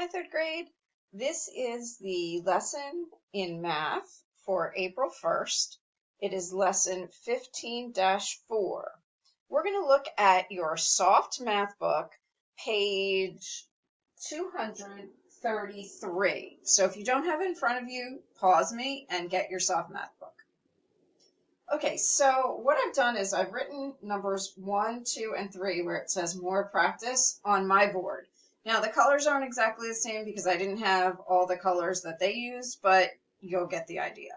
Hi, third grade. This is the lesson in math for April 1st. It is lesson 15-4. We're going to look at your soft math book, page 233. So if you don't have it in front of you, pause me and get your soft math book. Okay, so what I've done is I've written numbers 1, 2, and 3 where it says more practice on my board. Now, the colors aren't exactly the same because I didn't have all the colors that they used, but you'll get the idea.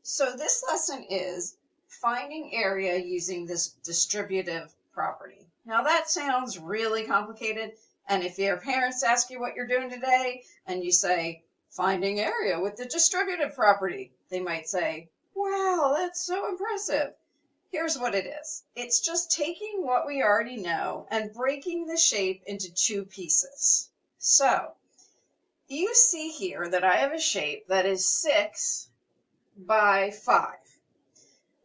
So this lesson is finding area using this distributive property. Now, that sounds really complicated, and if your parents ask you what you're doing today and you say, finding area with the distributive property, they might say, wow, that's so impressive. Here's what it is. It's just taking what we already know and breaking the shape into two pieces. So you see here that I have a shape that is 6 by 5.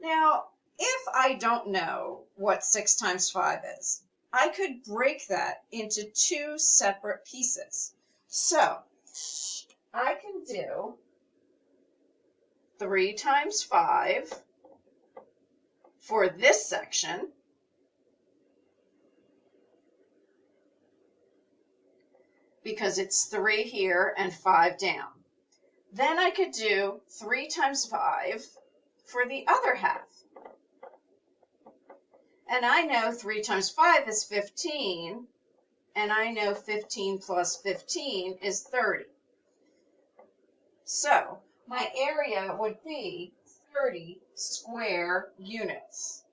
Now, if I don't know what 6 times 5 is, I could break that into two separate pieces. So I can do 3 times 5 for this section, because it's 3 here and 5 down. Then I could do 3 times 5 for the other half. And I know 3 times 5 is 15, and I know 15 plus 15 is 30. So my area would be 30 square units.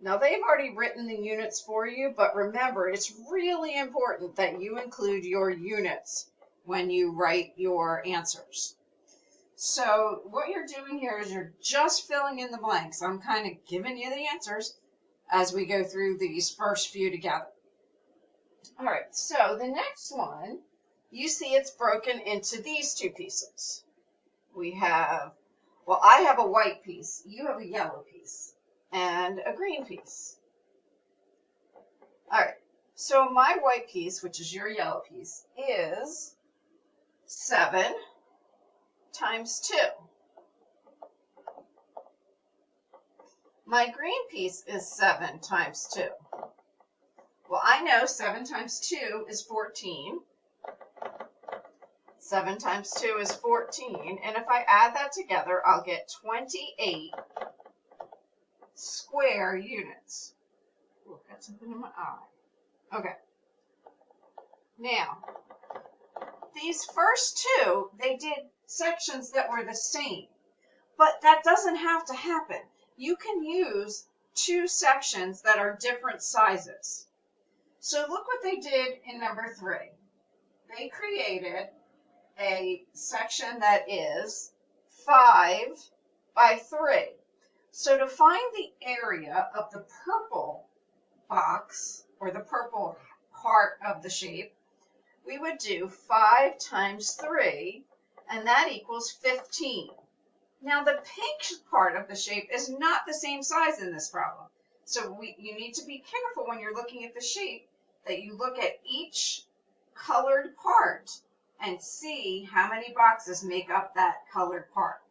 Now, they've already written the units for you, but remember, it's really important that you include your units when you write your answers. So what you're doing here is you're just filling in the blanks. I'm kind of giving you the answers as we go through these first few together. All right, so the next one, you see it's broken into these two pieces. We have, well, I have a white piece, you have a yellow piece, and a green piece. All right, so my white piece, which is your yellow piece, is 7 times 2. My green piece is 7 times 2. Well, I know 7 times 2 is 14. 7 times 2 is 14, and if I add that together, I'll get 28 square units. Ooh, got something in my eye. Okay. Now, these first two, they did sections that were the same, but that doesn't have to happen. You can use two sections that are different sizes. So look what they did in number 3. They created a section that is 5 by 3. So to find the area of the purple box, or the purple part of the shape, we would do 5 times 3, and that equals 15. Now the pink part of the shape is not the same size in this problem. So you need to be careful when you're looking at the shape that you look at each colored part and see how many boxes make up that colored part.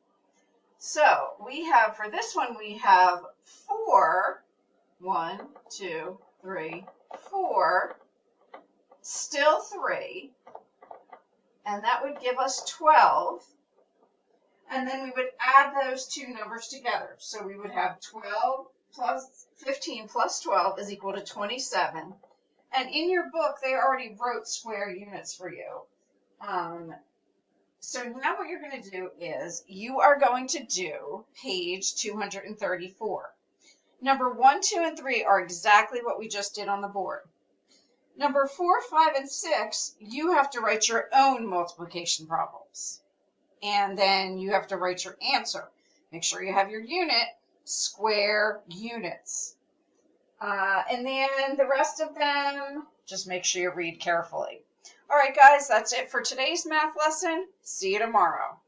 So we have, for this one, we have 4, 1, 2, 3, 4, still 3, and that would give us 12, and then we would add those two numbers together. So we would have 12 plus 15 plus 12 is equal to 27, and in your book, they already wrote square units for you. So now what you're going to do is you are going to do page 234. Number 1, 2, and 3 are exactly what we just did on the board. Number 4, 5, and 6, you have to write your own multiplication problems. And then you have to write your answer. Make sure you have your unit, square units. And then the rest of them, just make sure you read carefully. All right, guys, that's it for today's math lesson. See you tomorrow.